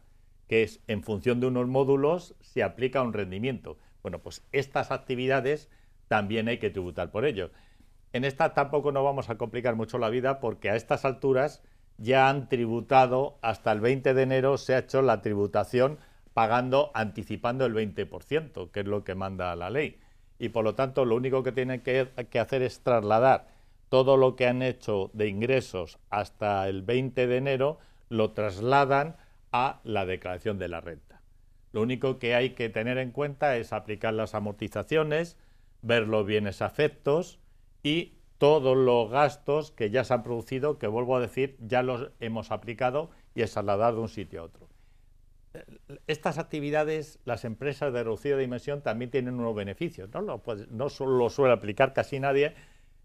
[SPEAKER 2] que es en función de unos módulos se aplica un rendimiento. Bueno, pues estas actividades también hay que tributar por ello. En esta tampoco nos vamos a complicar mucho la vida porque a estas alturas ya han tributado, hasta el 20 de enero se ha hecho la tributación anticipando el 20%, que es lo que manda la ley. Y por lo tanto, lo único que tienen que hacer es trasladar todo lo que han hecho de ingresos hasta el 20 de enero, lo trasladan a la declaración de la renta. Lo único que hay que tener en cuenta es aplicar las amortizaciones, ver los bienes afectos y todos los gastos que ya se han producido, que vuelvo a decir, ya los hemos aplicado y es trasladar de un sitio a otro. Estas actividades, las empresas de reducida dimensión también tienen unos beneficios, no solo lo suele aplicar casi nadie,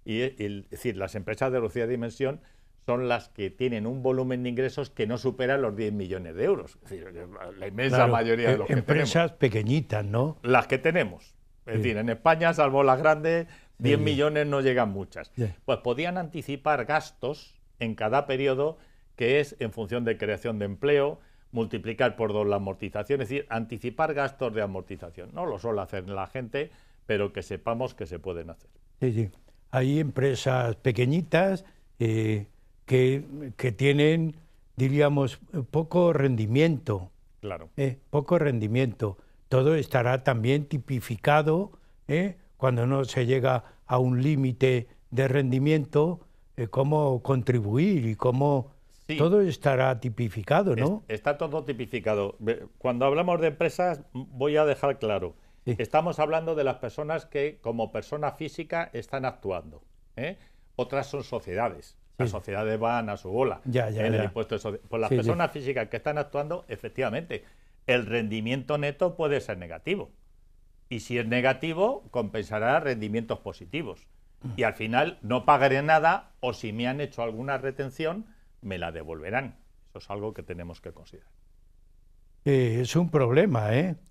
[SPEAKER 2] es decir, las empresas de reducida dimensión son las que tienen un volumen de ingresos que no supera los 10 millones de euros. Es decir, la inmensa
[SPEAKER 1] Claro,
[SPEAKER 2] mayoría de los que
[SPEAKER 1] empresas
[SPEAKER 2] tenemos.
[SPEAKER 1] pequeñitas, ¿no?
[SPEAKER 2] Las que tenemos. Es
[SPEAKER 1] Sí.
[SPEAKER 2] decir, en España, salvo las grandes, 10
[SPEAKER 1] Sí.
[SPEAKER 2] millones no llegan muchas.
[SPEAKER 1] Sí.
[SPEAKER 2] Pues podían anticipar gastos en cada periodo, que es en función de creación de empleo, multiplicar por 2 la amortización, es decir, anticipar gastos de amortización. No lo suele hacer la gente, pero que sepamos que se pueden hacer.
[SPEAKER 1] Sí, sí. Hay empresas pequeñitas que tienen, diríamos, poco rendimiento.
[SPEAKER 2] Claro.
[SPEAKER 1] Poco rendimiento. Todo estará también tipificado cuando no se llega a un límite de rendimiento, cómo contribuir y cómo...
[SPEAKER 2] Sí.
[SPEAKER 1] Todo estará tipificado, ¿no?
[SPEAKER 2] Está todo tipificado. Cuando hablamos de empresas, voy a dejar claro.
[SPEAKER 1] Sí.
[SPEAKER 2] Estamos hablando de las personas que como persona física están actuando. Otras son sociedades. Las sociedades van a su bola en el impuesto de sociedades. Pues las personas físicas que están actuando, efectivamente, el rendimiento neto puede ser negativo. Y si es negativo, compensará rendimientos positivos. Y al final no pagaré nada o si me han hecho alguna retención, me la devolverán. Eso es algo que tenemos que considerar.
[SPEAKER 1] Es un problema,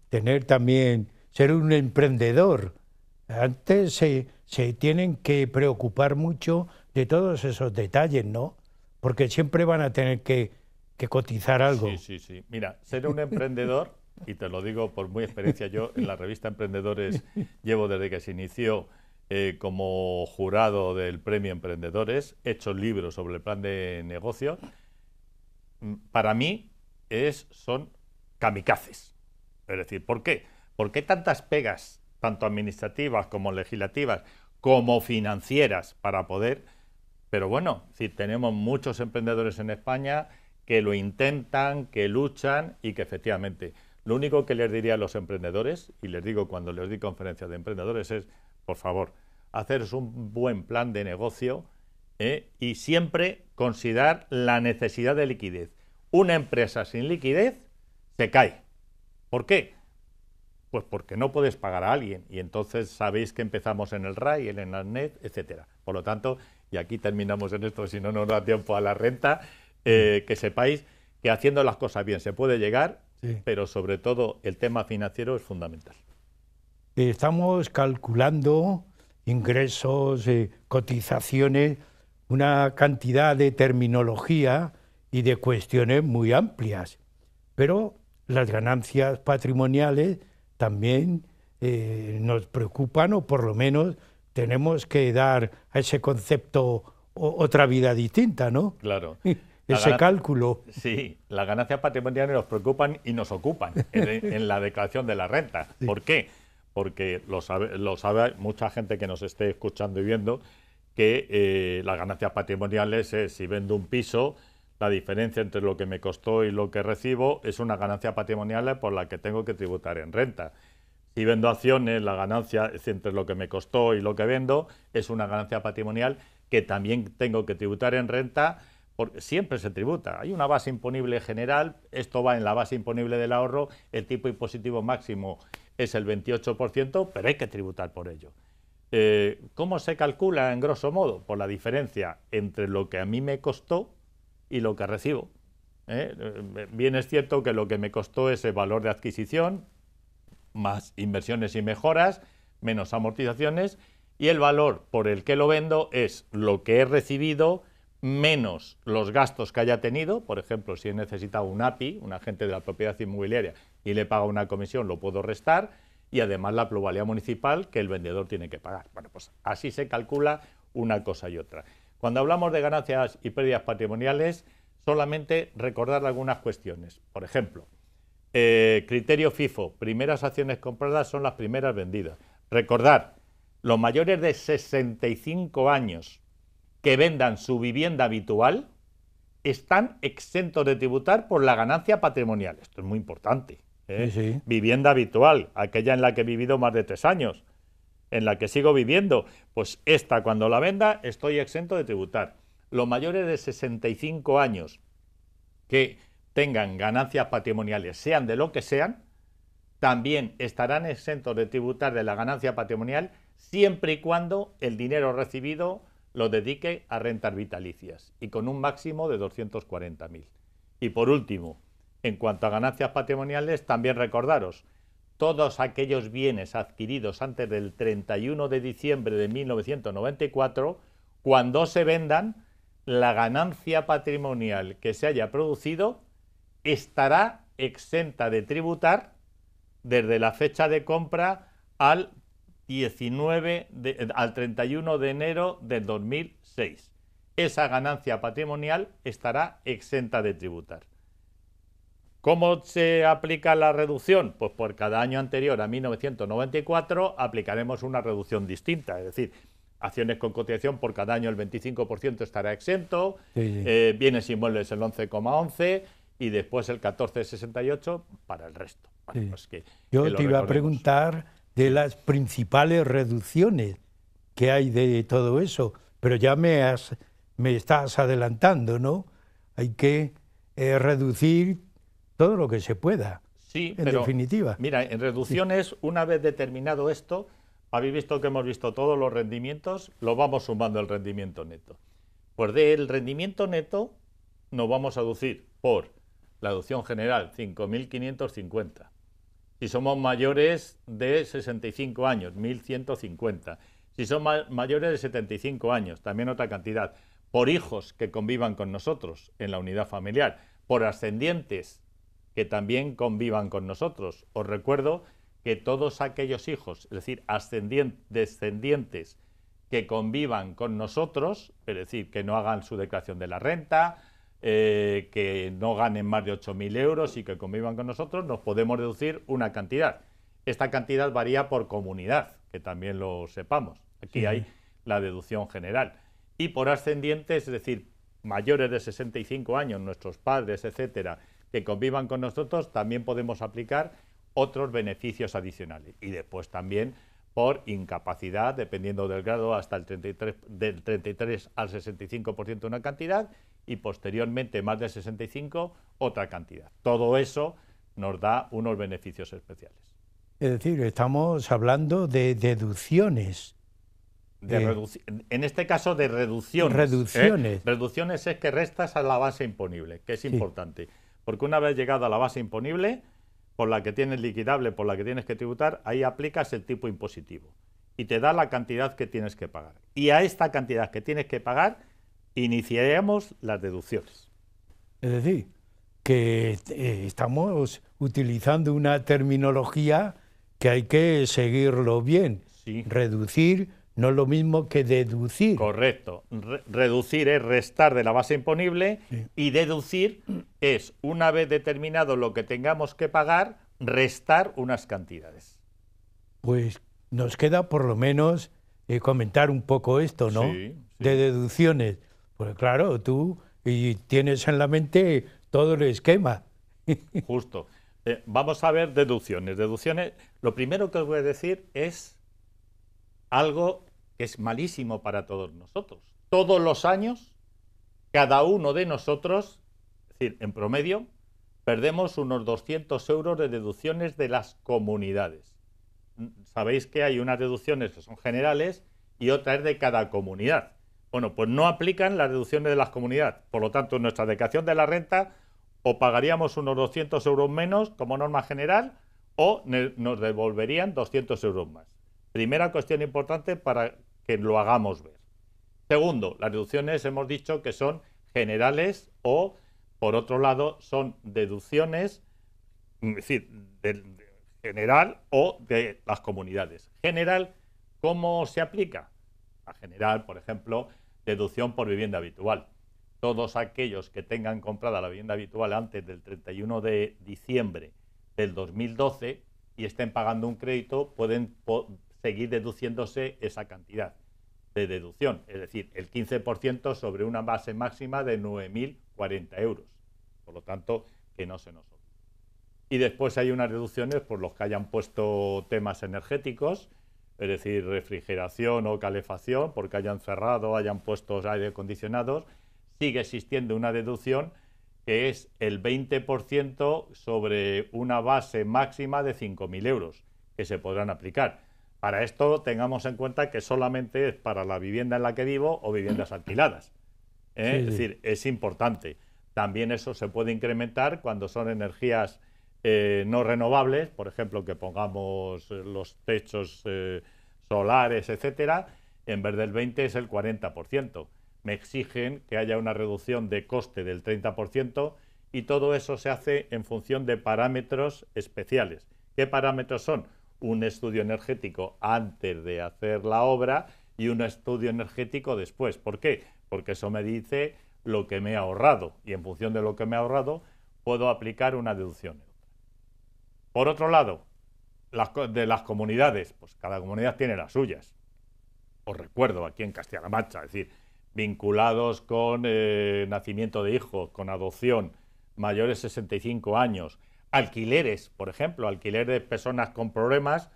[SPEAKER 1] tener también, ser un emprendedor. Antes se tienen que preocupar mucho de todos esos detalles, ¿no? Porque siempre van a tener que cotizar algo.
[SPEAKER 2] Sí. Mira, ser un emprendedor, y te lo digo por muy experiencia, yo en la revista Emprendedores llevo desde que se inició como jurado del Premio Emprendedores, he hecho libros sobre el plan de negocio. Para mí son kamikazes. Es decir, ¿por qué? ¿Por qué tantas pegas, tanto administrativas como legislativas, como financieras, para poder... Pero bueno, si tenemos muchos emprendedores en España que lo intentan, que luchan y que efectivamente... Lo único que les diría a los emprendedores, y les digo cuando les doy conferencias de emprendedores, es, por favor, haceros un buen plan de negocio y siempre considerar la necesidad de liquidez. Una empresa sin liquidez se cae. ¿Por qué? Pues porque no puedes pagar a alguien y entonces sabéis que empezamos en el RAI, en el ANET, etcétera. Por lo tanto, y aquí terminamos en esto, si no nos da tiempo a la renta, que sepáis que haciendo las cosas bien se puede llegar, pero sobre todo el tema financiero es fundamental.
[SPEAKER 1] Estamos calculando ingresos, cotizaciones, una cantidad de terminología y de cuestiones muy amplias, pero las ganancias patrimoniales también nos preocupan, o por lo menos tenemos que dar a ese concepto otra vida distinta, ¿no?
[SPEAKER 2] Claro.
[SPEAKER 1] ese cálculo.
[SPEAKER 2] Sí, las ganancias patrimoniales nos preocupan y nos ocupan en la declaración de la renta.
[SPEAKER 1] Sí.
[SPEAKER 2] ¿Por qué? Porque lo sabe mucha gente que nos esté escuchando y viendo, que las ganancias patrimoniales es, si vendo un piso, la diferencia entre lo que me costó y lo que recibo es una ganancia patrimonial por la que tengo que tributar en renta. Si vendo acciones, la ganancia entre lo que me costó y lo que vendo es una ganancia patrimonial que también tengo que tributar en renta, porque siempre se tributa. Hay una base imponible general, esto va en la base imponible del ahorro, el tipo impositivo máximo es el 28%, pero hay que tributar por ello. ¿Cómo se calcula en grosso modo? Por la diferencia entre lo que a mí me costó y lo que recibo. Bien es cierto que lo que me costó es el valor de adquisición, más inversiones y mejoras, menos amortizaciones, y el valor por el que lo vendo es lo que he recibido menos los gastos que haya tenido. Por ejemplo, si he necesitado un API, un agente de la propiedad inmobiliaria, y le paga una comisión, lo puedo restar, y además la plusvalía municipal que el vendedor tiene que pagar. Bueno, pues así se calcula una cosa y otra. Cuando hablamos de ganancias y pérdidas patrimoniales, solamente recordar algunas cuestiones. Por ejemplo, criterio FIFO, primeras acciones compradas son las primeras vendidas. Recordar, los mayores de 65 años que vendan su vivienda habitual están exentos de tributar por la ganancia patrimonial. Esto es muy importante.
[SPEAKER 1] Sí, sí.
[SPEAKER 2] Vivienda habitual, aquella en la que he vivido más de 3 años, en la que sigo viviendo, pues esta cuando la venda estoy exento de tributar. Los mayores de 65 años que tengan ganancias patrimoniales, sean de lo que sean, también estarán exentos de tributar de la ganancia patrimonial siempre y cuando el dinero recibido lo dedique a rentas vitalicias y con un máximo de 240.000. Y por último, en cuanto a ganancias patrimoniales, también recordaros, todos aquellos bienes adquiridos antes del 31 de diciembre de 1994, cuando se vendan, la ganancia patrimonial que se haya producido estará exenta de tributar desde la fecha de compra al 31 de enero del 2006. Esa ganancia patrimonial estará exenta de tributar. ¿Cómo se aplica la reducción? Pues por cada año anterior a 1994 aplicaremos una reducción distinta, es decir, acciones con cotización por cada año el 25% estará exento,
[SPEAKER 1] Sí, sí.
[SPEAKER 2] Bienes inmuebles el 11,11 y después el 14,68 para el resto. Bueno,
[SPEAKER 1] Sí.
[SPEAKER 2] pues que
[SPEAKER 1] Yo
[SPEAKER 2] lo
[SPEAKER 1] te iba a
[SPEAKER 2] recordemos.
[SPEAKER 1] preguntar de las principales reducciones que hay de todo eso, pero ya me estás adelantando, ¿no? Hay que reducir todo lo que se pueda,
[SPEAKER 2] Sí,
[SPEAKER 1] en
[SPEAKER 2] pero
[SPEAKER 1] definitiva.
[SPEAKER 2] mira, en reducciones, una vez determinado esto, habéis visto que hemos visto todos los rendimientos, lo vamos sumando el rendimiento neto. Pues del rendimiento neto nos vamos a deducir por la deducción general 5.550. Si somos mayores de 65 años, 1.150. Si son mayores de 75 años, también otra cantidad. Por hijos que convivan con nosotros en la unidad familiar. Por ascendientes que también convivan con nosotros. Os recuerdo que todos aquellos hijos, es decir, descendientes que convivan con nosotros, es decir, que no hagan su declaración de la renta, que no ganen más de 8.000 euros y que convivan con nosotros, nos podemos deducir una cantidad. Esta cantidad varía por comunidad, que también lo sepamos. Aquí hay la deducción general. Y por ascendientes, es decir, mayores de 65 años, nuestros padres, etcétera, que convivan con nosotros, también podemos aplicar otros beneficios adicionales. Y después también por incapacidad, dependiendo del grado, hasta el 33, del 33 al 65% una cantidad y posteriormente más de 65 otra cantidad. Todo eso nos da unos beneficios especiales.
[SPEAKER 1] Es decir, estamos hablando de deducciones.
[SPEAKER 2] En este caso de reducciones.
[SPEAKER 1] Reducciones.
[SPEAKER 2] Reducciones es que restas a la base imponible, que es importante. Porque una vez llegado a la base imponible, por la que tienes liquidable, por la que tienes que tributar, ahí aplicas el tipo impositivo y te da la cantidad que tienes que pagar. Y a esta cantidad que tienes que pagar, iniciaremos las deducciones.
[SPEAKER 1] Es decir, que estamos utilizando una terminología que hay que seguirlo bien.
[SPEAKER 2] Sí.
[SPEAKER 1] Reducir no es lo mismo que deducir.
[SPEAKER 2] Correcto. Reducir es restar de la base imponible,
[SPEAKER 1] Sí.
[SPEAKER 2] y deducir es, una vez determinado lo que tengamos que pagar, restar unas cantidades.
[SPEAKER 1] Pues nos queda por lo menos comentar un poco esto, ¿no?
[SPEAKER 2] Sí, sí.
[SPEAKER 1] De deducciones. Pues claro, tú tienes en la mente todo el esquema.
[SPEAKER 2] Justo. Vamos a ver deducciones. Deducciones, lo primero que os voy a decir es algo que es malísimo para todos nosotros. Todos los años, cada uno de nosotros, es decir, en promedio, perdemos unos 200 euros de deducciones de las comunidades. Sabéis que hay unas deducciones que son generales y otra es de cada comunidad. Bueno, pues no aplican las deducciones de las comunidades. Por lo tanto, en nuestra declaración de la renta o pagaríamos unos 200 euros menos como norma general o nos devolverían 200 euros más. Primera cuestión importante para que lo hagamos ver. Segundo, las deducciones hemos dicho que son generales o, por otro lado, son deducciones, es decir, de general o de las comunidades. General, ¿cómo se aplica? A general, por ejemplo, deducción por vivienda habitual. Todos aquellos que tengan comprada la vivienda habitual antes del 31 de diciembre del 2012 y estén pagando un crédito pueden seguir deduciéndose esa cantidad de deducción, es decir, el 15% sobre una base máxima de 9.040 euros. Por lo tanto, que no se nos olvide. Y después hay unas deducciones por los que hayan puesto temas energéticos, es decir, refrigeración o calefacción, porque hayan cerrado, hayan puesto aire acondicionados. Sigue existiendo una deducción que es el 20% sobre una base máxima de 5.000 euros que se podrán aplicar. Para esto tengamos en cuenta que solamente es para la vivienda en la que vivo o viviendas alquiladas.
[SPEAKER 1] Sí,
[SPEAKER 2] Es decir, es importante. También eso se puede incrementar cuando son energías no renovables, por ejemplo, que pongamos los techos solares, etcétera. En vez del 20 es el 40%. Me exigen que haya una reducción de coste del 30% y todo eso se hace en función de parámetros especiales. ¿Qué parámetros son? Un estudio energético antes de hacer la obra y un estudio energético después. ¿Por qué? Porque eso me dice lo que me he ahorrado y en función de lo que me he ahorrado puedo aplicar una deducción. Por otro lado, de las comunidades, pues cada comunidad tiene las suyas. Os recuerdo, aquí en Castilla-La Mancha, es decir, vinculados con nacimiento de hijos, con adopción, mayores de 65 años, alquileres, por ejemplo, alquiler de personas con problemas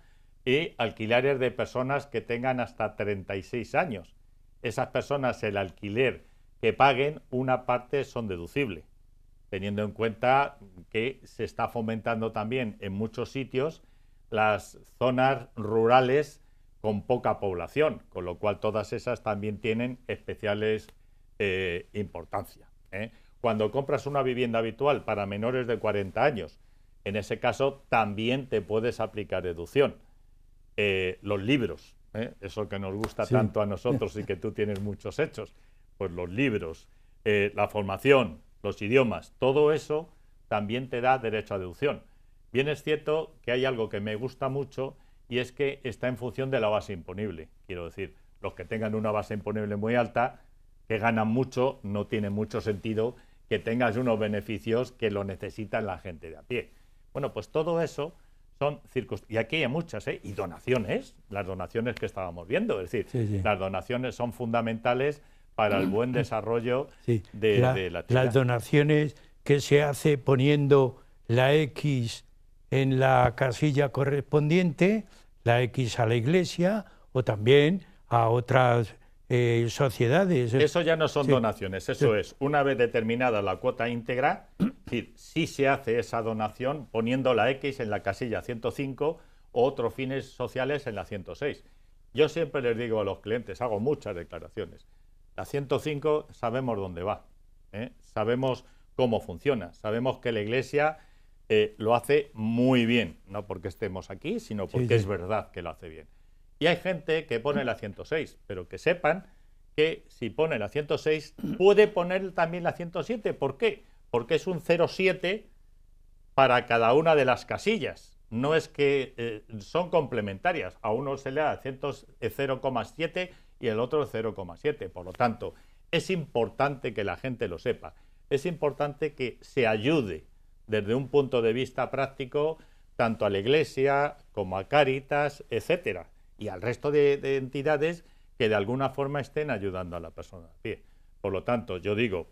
[SPEAKER 2] y alquileres de personas que tengan hasta 36 años. Esas personas, el alquiler que paguen, una parte son deducibles, teniendo en cuenta que se está fomentando también en muchos sitios las zonas rurales con poca población, con lo cual todas esas también tienen especiales importancia. Cuando compras una vivienda habitual para menores de 40 años, en ese caso también te puedes aplicar deducción. Los libros, eso que nos gusta tanto a nosotros y que tú tienes muchos hechos, pues los libros, la formación, los idiomas, todo eso también te da derecho a deducción. Bien es cierto que hay algo que me gusta mucho y es que está en función de la base imponible. Quiero decir, los que tengan una base imponible muy alta, que ganan mucho, no tiene mucho sentido que tengas unos beneficios que lo necesitan la gente de a pie. Bueno, pues todo eso son circunstancias. Y aquí hay muchas, y donaciones, las donaciones que estábamos viendo. Es decir, las donaciones son fundamentales para el buen desarrollo de la actividad.
[SPEAKER 1] Las donaciones que se hace poniendo la X en la casilla correspondiente, la X a la Iglesia o también a otras sociedades.
[SPEAKER 2] Eso ya no son donaciones, eso es, una vez determinada la cuota íntegra, es decir, sí se hace esa donación poniendo la X en la casilla 105 o otros fines sociales en la 106. Yo siempre les digo a los clientes, hago muchas declaraciones, la 105 sabemos dónde va, sabemos cómo funciona, sabemos que la Iglesia lo hace muy bien, no porque estemos aquí, sino porque es verdad que lo hace bien. Y hay gente que pone la 106, pero que sepan que si pone la 106 puede poner también la 107. ¿Por qué? Porque es un 07 para cada una de las casillas. no es que son complementarias. A uno se le da 0,7 y el otro 0,7. Por lo tanto, es importante que la gente lo sepa. Es importante que se ayude desde un punto de vista práctico tanto a la Iglesia como a Cáritas, etcétera, y al resto de entidades que de alguna forma estén ayudando a la persona a pie. Por lo tanto, yo digo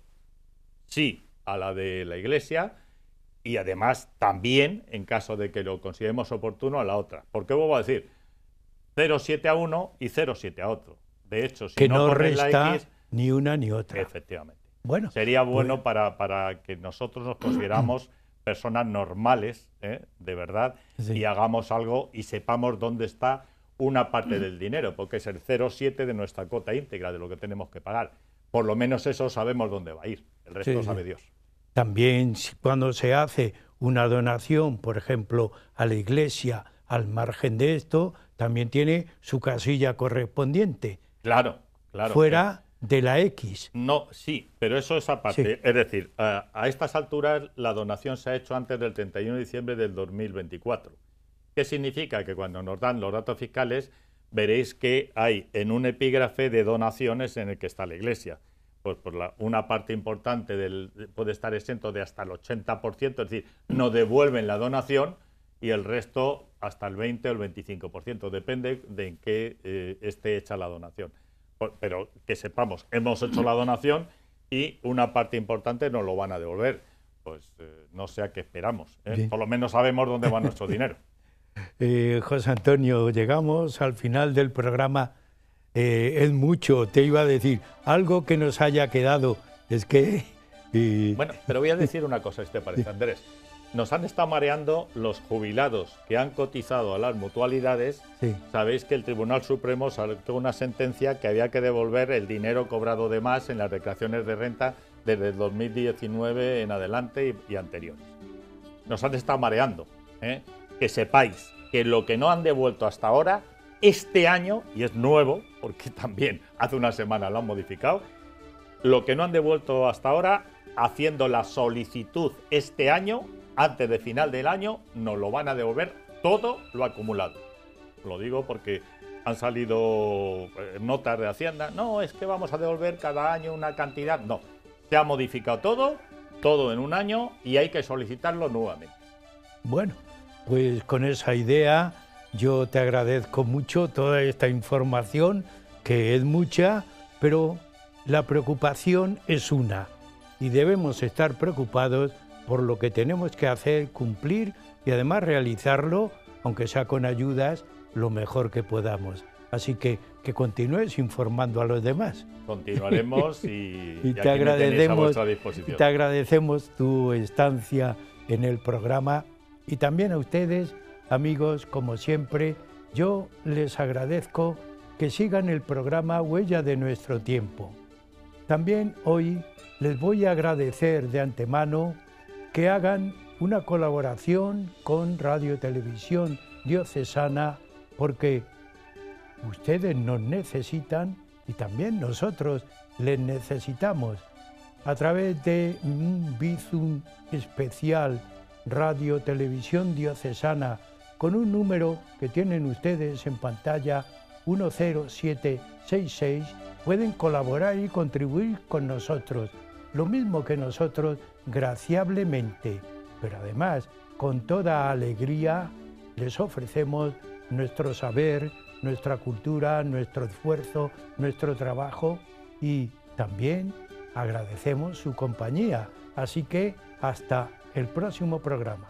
[SPEAKER 2] sí a la de la Iglesia y además también, en caso de que lo consideremos oportuno, a la otra. ¿Por qué vuelvo a decir? 0,7 a uno y 0,7 a otro. De hecho, si
[SPEAKER 1] que
[SPEAKER 2] no
[SPEAKER 1] resta
[SPEAKER 2] la X,
[SPEAKER 1] ni una ni otra.
[SPEAKER 2] Efectivamente.
[SPEAKER 1] Bueno,
[SPEAKER 2] sería bueno para que nosotros nos consideramos personas normales, de verdad,
[SPEAKER 1] sí,
[SPEAKER 2] y hagamos algo y sepamos dónde está una parte del dinero, porque es el 0,7 de nuestra cuota íntegra de lo que tenemos que pagar. Por lo menos eso sabemos dónde va a ir. El resto
[SPEAKER 1] sí,
[SPEAKER 2] sabe Dios.
[SPEAKER 1] También cuando se hace una donación, por ejemplo, a la Iglesia, al margen de esto, también tiene su casilla correspondiente.
[SPEAKER 2] Claro, claro.
[SPEAKER 1] Fuera de la X.
[SPEAKER 2] No, sí, pero eso es aparte.
[SPEAKER 1] Sí.
[SPEAKER 2] Es decir, a estas alturas la donación se ha hecho antes del 31 de diciembre del 2024. ¿Qué significa? Que cuando nos dan los datos fiscales veréis que hay en un epígrafe de donaciones en el que está la Iglesia. Pues una parte importante puede estar exento de hasta el 80%, es decir, no devuelven la donación, y el resto hasta el 20 o el 25%, depende de en qué esté hecha la donación. Pero que sepamos, hemos hecho la donación y una parte importante nos lo van a devolver. Pues no sé a qué esperamos, ¿eh? Por lo menos sabemos dónde va nuestro dinero.
[SPEAKER 1] José Antonio, llegamos al final del programa. Es mucho, te iba a decir, algo que nos haya quedado, es que...
[SPEAKER 2] Bueno, pero voy a decir una cosa, si te parece, Andrés. Nos han estado mareando los jubilados que han cotizado a las mutualidades.
[SPEAKER 1] Sí.
[SPEAKER 2] Sabéis que el Tribunal Supremo sacó una sentencia que había que devolver el dinero cobrado de más en las declaraciones de renta desde el 2019 en adelante y anteriores. Nos han estado mareando, ¿eh? Que sepáis que lo que no han devuelto hasta ahora, este año, y es nuevo, porque también hace una semana lo han modificado, lo que no han devuelto hasta ahora, haciendo la solicitud este año, antes de final del año, nos lo van a devolver todo lo acumulado. Lo digo porque han salido notas de Hacienda. No, es que vamos a devolver cada año una cantidad. No, se ha modificado todo en un año y hay que solicitarlo nuevamente.
[SPEAKER 1] Bueno, pues con esa idea yo te agradezco mucho toda esta información, que es mucha, pero la preocupación es una y debemos estar preocupados por lo que tenemos que hacer, cumplir y además realizarlo, aunque sea con ayudas, lo mejor que podamos. Así que continúes informando a los demás.
[SPEAKER 2] Continuaremos y
[SPEAKER 1] te agradecemos,
[SPEAKER 2] a vuestra disposición.
[SPEAKER 1] Te agradecemos tu estancia en el programa y también a ustedes, amigos, como siempre, yo les agradezco que sigan el programa Huella de Nuestro Tiempo. También hoy les voy a agradecer de antemano que hagan una colaboración con Radio Televisión Diocesana, porque ustedes nos necesitan y también nosotros les necesitamos. A través de un Bizum especial Radio Televisión Diocesana, con un número que tienen ustedes en pantalla, 10766, pueden colaborar y contribuir con nosotros, lo mismo que nosotros, graciablemente, pero además con toda alegría les ofrecemos nuestro saber, nuestra cultura, nuestro esfuerzo, nuestro trabajo, y también agradecemos su compañía. Así que hasta el próximo programa.